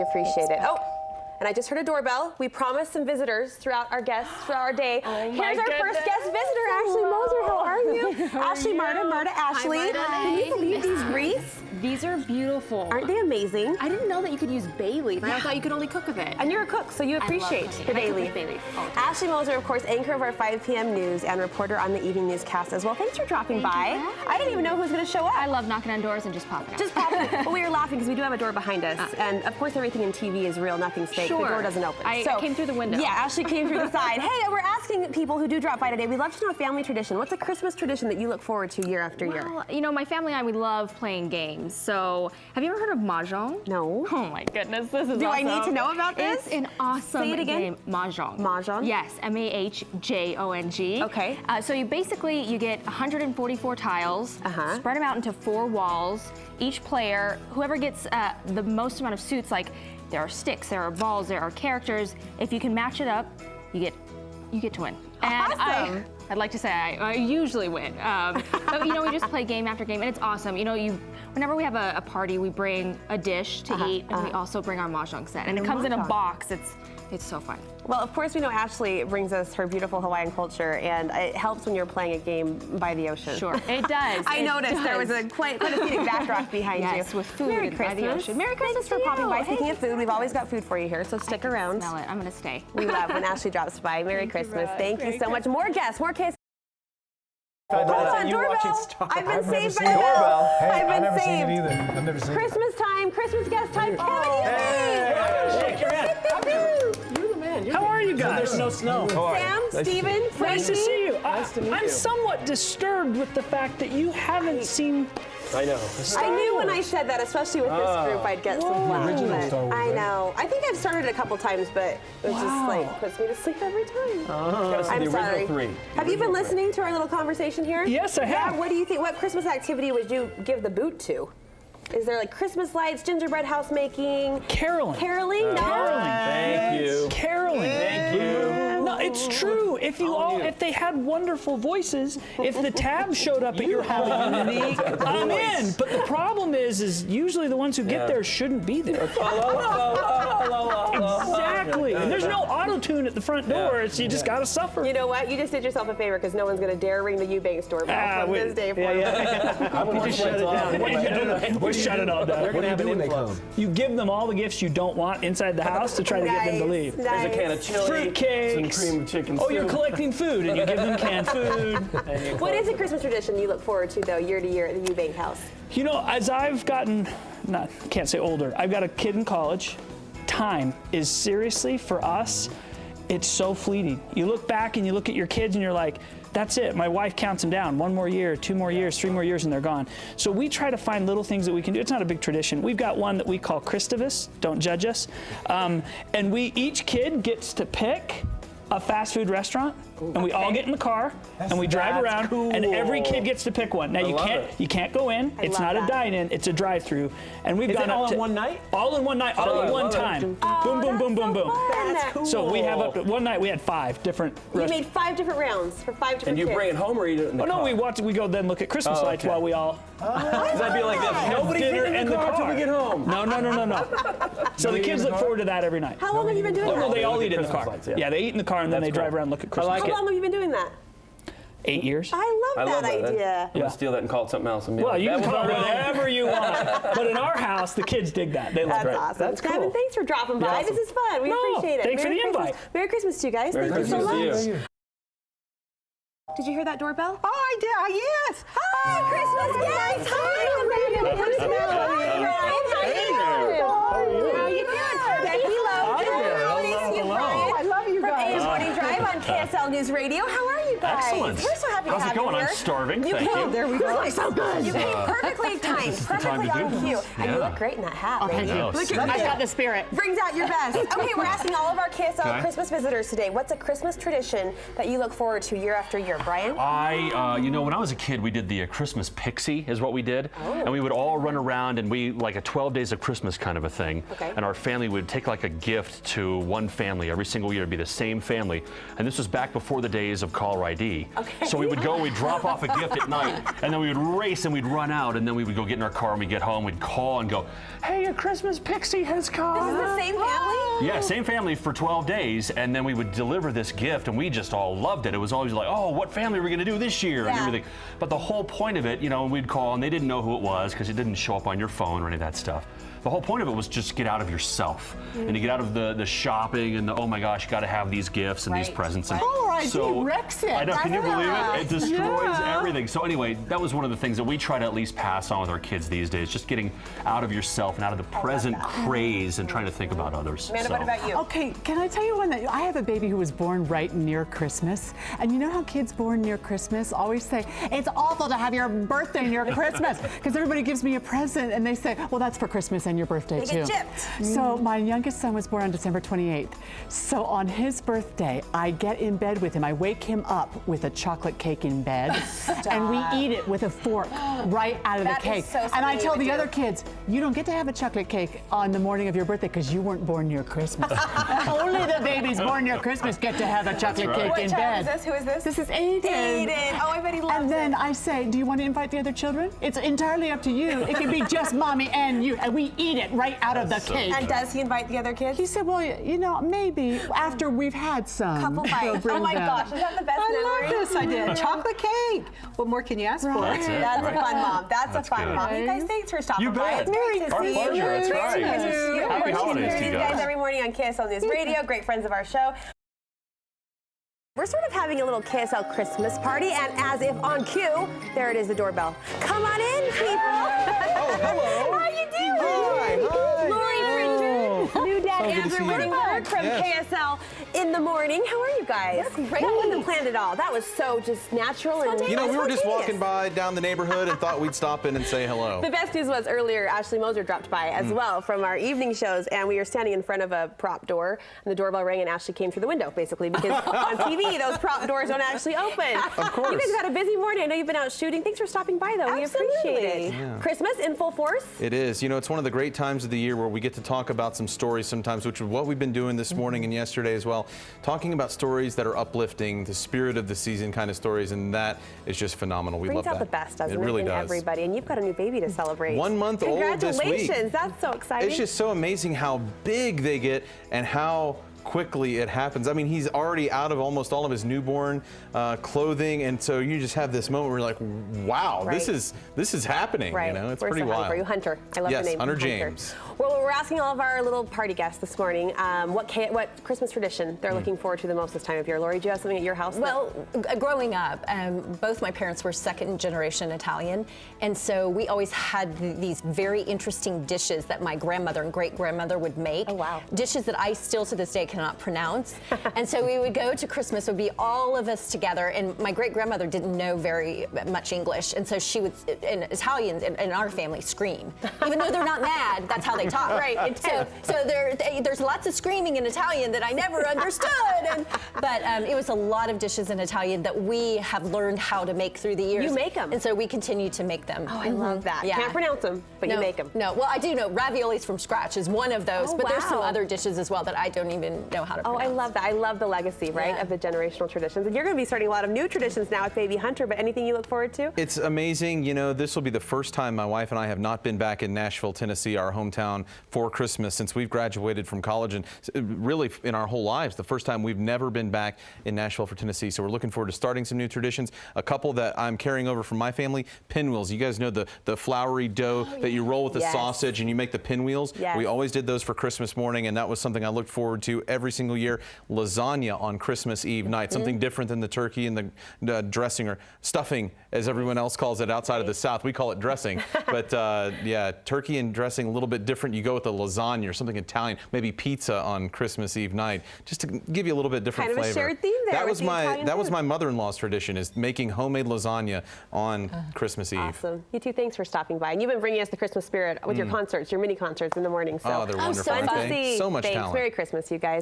We appreciate it. Oh, and I just heard a doorbell. We promised some visitors throughout our day. Oh, here's our first guest visitor, Ashley Moser. How are you? Ashley, Marta, Ashley. Hi, Marta. Can you believe these wreaths? These are beautiful. Aren't they amazing? I didn't know that you could use bay leaf. I thought you could only cook with it. And you're a cook, so you appreciate the bay leaf. Ashley Moser, of course, anchor of our 5 p.m. news and reporter on the evening newscast as well. Thanks for dropping by. I didn't even know who was going to show up. I love knocking on doors and just popping out. Just popping out. But we were laughing because we do have a door behind us. And of course, everything in TV is real, nothing's fake. Sure. The door doesn't open. I came through the window. Yeah, Ashley came through the side. Hey, we're asking people who do drop by today, we'd love to know a family tradition. What's a Christmas tradition that you look forward to year after year? Well, you know, my family and I, we love playing games. So, have you ever heard of Mahjong? No. Oh my goodness, this is Do awesome. I need to know about this? It's an awesome Say it again. game. Mahjong. Mahjong? Yes, M-A-H-J-O-N-G. Okay. So you get 144 tiles, spread them out into 4 walls. Each player, whoever gets the most amount of suits, like there are sticks, there are balls, there are characters. If you can match it up, you get to win. And awesome. I'd like to say I usually win. But you know, we just play game after game, and it's awesome. You know, whenever we have a party, we bring a dish to eat, and we also bring our Mahjong set. And it comes in a box. It's so fun. Well, of course, we know Ashley brings us her beautiful Hawaiian culture, and it helps when you're playing a game by the ocean. Sure, it does. I noticed there was quite a scenic backdrop behind you. Yes, with food Merry by the Christmas. ocean. Merry Christmas for popping by. Speaking of food, we've always got food for you here, so stick around. Smell it. I'm gonna stay. We love when Ashley drops by. Merry Christmas. Thank you so much. More guests, more KSL. Hold on, doorbell. I've been saved by the bell. I've been saved. I've never seen it. Christmas time, Christmas guest time. Shake your hand. You're the man. How are you guys? There's no snow. Sam, Steven, Nice to see you. Nice to meet I'm you. somewhat disturbed with the fact that you haven't seen. I know. I knew when I said that, especially with this group, I'd get some flack. Original but Star Wars, I right? know. I think I've started it a couple times, but it just like puts me to sleep every time. I'm sorry. Have you been listening to our little conversation here? Yes, I have. Yeah, what do you think? What Christmas activity would you give the boot to? Is there like Christmas lights, gingerbread house making? Caroling. Caroling? No. Thank you. Caroling. Thank you. No, it's true. If if they had wonderful voices, if the tabs showed up at your home, I'm in. But the problem is usually the ones who get there shouldn't be there. Exactly. And there's no auto tune at the front door. It's you just gotta suffer. You know what? You just did yourself a favor because no one's going to dare ring the Eubanks doorbell from this day forward. I would just shut it down. We'll shut it all down. They're going to have an influence. You give them all the gifts you don't want inside the house to try to get them to leave. There's a can of chili, Fruitcakes. some cream of chicken soup. Oh, you're collecting food, and you give them canned food. What is a Christmas tradition you look forward to, though, year to year at the Eubank house? You know, as I've gotten, can't say older, I've got a kid in college. Time is seriously, for us, it's so fleeting. You look back and you look at your kids and you're like, that's it. My wife counts them down. 1 more year, 2 more years, 3 more years, and they're gone. So we try to find little things that we can do. It's not a big tradition. We've got one that we call Christmas. Don't judge us. And each kid gets to pick a fast food restaurant, and we all get in the car and we drive around, and every kid gets to pick one. Now you can't go in. It's not a dine-in. It's a drive-through. And we've gone all up to in one night? All in one night, all at one time. Boom, boom, boom, boom, boom. That's cool. So we have up to one night we had 5 different You restaurants. made 5 different rounds for 5 different And you kids. bring it home or eat it in the car? No, we go then look at Christmas lights while we all That'd be like this. Nobody dinner get in the car till we get home. No. So the kids look forward to that every night. How long have you been doing Oh, that? no, they all eat in the Christmas car. lights, yeah. Yeah, they eat in the car and then they drive around and look at Christmas. like How it. long have you been doing that? 8 years. I love that idea. I'm gonna steal that and call it something else. And be Well, like, you that can was call it wrong. whatever you want. But in our house, the kids dig that. They love That's it. awesome. That's cool. Kevin, thanks for dropping by. You're This is fun. We No, appreciate it. thanks for Merry the Christmas. invite. Merry Christmas to you guys. Merry Thank you so Christmas to much. you. Did you hear that doorbell? Oh, I did. Yes. Hi, Christmas guests. Hi, random personality. How you doing? How you doing? Becky Lowe. I love you From guys. AM Morning Drive on KSL News Radio. How are you guys? Excellent. We're so happy to How's have it going? you here. I'm starving. You Thank came. you. There we go. So good. You came perfectly timed, the time perfectly to do on this. cue. And you Yeah. look great in that hat, Thank lady. you. Look at I got the spirit. Brings out your best. Okay, we're asking all of our KSL Okay. Christmas visitors today, what's a Christmas tradition that you look forward to year after year? Brian? You know, when I was a kid, we did the Christmas Pixie is what we did. And we would all run around and like a 12 days of Christmas kind of a thing. Okay. And our family would take like a gift to one family every single year. It'd be the same family. And this was back before the days of call right ID. Okay. So we would go, we'd drop off a gift at night, and then we would race and we'd run out, and then we would go get in our car and we'd get home, we'd call and go, hey, a Christmas pixie has come. This is the same family? Yeah, same family for 12 days, and then we would deliver this gift, and we just all loved it. It was always like, oh, what family are we gonna do this year, and everything. But the whole point of it, you know, we'd call, and they didn't know who it was because it didn't show up on your phone or any of that stuff. The whole point of it was just to get out of yourself and to get out of the shopping and the, oh my gosh, you got to have these gifts and these presents. And Caller ID wrecks it. I know, can you believe it? It destroys everything. So anyway, that was one of the things that we try to at least pass on with our kids these days, just getting out of yourself and out of the present craze and trying to think about others. Amanda, what about you? Okay, can I tell you one that I have a baby who was born right near Christmas, and you know how kids born near Christmas always say, it's awful to have your birthday near Christmas, because everybody gives me a present, and they say, well, that's for Christmas and your birthday too. They get gypped. So my youngest son was born on December 28th. So on his birthday, I get in bed with him. I wake him up with a chocolate cake in bed, and we eat it with a fork right out of the cake. So and I tell the other kids, you don't get to have a chocolate cake on the morning of your birthday because you weren't born near Christmas. Only the babies born near Christmas get to have a chocolate cake in bed. What child is this? Who is this? This is Aiden. Aiden. Oh, I bet he loves it. And then I say, do you want to invite the other children? It's entirely up to you. It can be just mommy and you. And we eat it right out of the cake. And does he invite the other kids? He said, well, you know, maybe after we've had some. Couple bites. Oh my gosh, is that the best memory? I love this idea. Chocolate cake. What more can you ask for? That's it. That's a fun mom. That's a fun good. mom. You guys, thanks for stopping You by. bet. It's great to Our see pleasure. you. That's It's right. great to see you. Happy holidays to you guys. Every morning on KSL News Radio. Great friends of our show. We're sort of having a little KSL Christmas party, and as if on cue, there it is, the doorbell. Come on in, people. Oh, hello. How you doing? Hi. Lori Bridget, new dad Andrew Whittenberg from KSL in the morning. How are you guys? Great. That wasn't planned at all. That was so just natural and You know, we were just spontaneous. walking by down the neighborhood and thought we'd stop in and say hello. The best news was earlier, Ashley Moser dropped by as well from our evening shows, and we were standing in front of a prop door, and the doorbell rang, and Ashley came through the window, basically, because on TV, those prop doors don't actually open. Of course. You guys have had a busy morning. I know you've been out shooting. Thanks for stopping by, though. Absolutely. We appreciate it. Yeah. Christmas in full force. It is. You know, it's one of the great times of the year where we get to talk about some stories sometimes, which is what we've been doing this morning and yesterday as well. Talking about stories that are uplifting, the spirit of the season kind of stories, and that is just phenomenal. We Brings love out that. the best, doesn't it? really in does. everybody. And you've got a new baby to celebrate. 1 month old this week. Congratulations. That's so exciting. It's just so amazing how big they get and how quickly it happens. I mean, he's already out of almost all of his newborn clothing, and so you just have this moment where you're like, wow, this is happening. Right. You know, it's We're pretty so happy wild. for you, Hunter. I love Yes, the name. Hunter James. Well, we're asking all of our little party guests this morning what Christmas tradition they're looking forward to the most this time of year. Lori, do you have something at your house? Well, growing up, both my parents were second-generation Italian, and so we always had these very interesting dishes that my grandmother and great-grandmother would make. Oh, wow. Dishes that I still to this day cannot pronounce. And so we would go to Christmas, it would be all of us together, and my great-grandmother didn't know very much English, and so she would, and Italians in our family, scream. Even though they're not mad, that's how they talk. Right. So there's lots of screaming in Italian that I never understood. But it was a lot of dishes in Italian that we have learned how to make through the years. You make them. And so we continue to make them. Oh, I love that. Yeah. Can't pronounce them, but you make them. No, well, I do know raviolis from scratch is one of those, Oh, but there's some wow. other dishes as well that I don't even know how to Oh, pronounce. I love that. I love the legacy, right, Yeah. of the generational traditions. And you're going to be starting a lot of new traditions now with baby Hunter, but anything you look forward to? It's amazing. You know, this will be the first time my wife and I have not been back in Nashville, Tennessee, our hometown, for Christmas since we've graduated from college, and really in our whole lives, the first time we've never been back in Nashville for Tennessee. So we're looking forward to starting some new traditions. A couple that I'm carrying over from my family, pinwheels. You guys know the floury dough that you roll with the Yes. sausage and you make the pinwheels? Yes. We always did those for Christmas morning, and that was something I looked forward to every single year. Lasagna on Christmas Eve night, something different than the turkey and the dressing or stuffing, as everyone else calls it outside of the South. We call it dressing. But yeah, turkey and dressing a little bit different. You go with a lasagna or something Italian, maybe pizza on Christmas Eve night, just to give you a little bit different Kind of flavor. a shared theme there That with was the Italian that was food. my mother-in-law's tradition, is making homemade lasagna on Christmas Eve. Awesome. You two, thanks for stopping by. And you've been bringing us the Christmas spirit with your concerts, your mini concerts in the morning. So Oh, they're wonderful, fun aren't to they? see. So much Thanks. talent. Merry Christmas, you guys.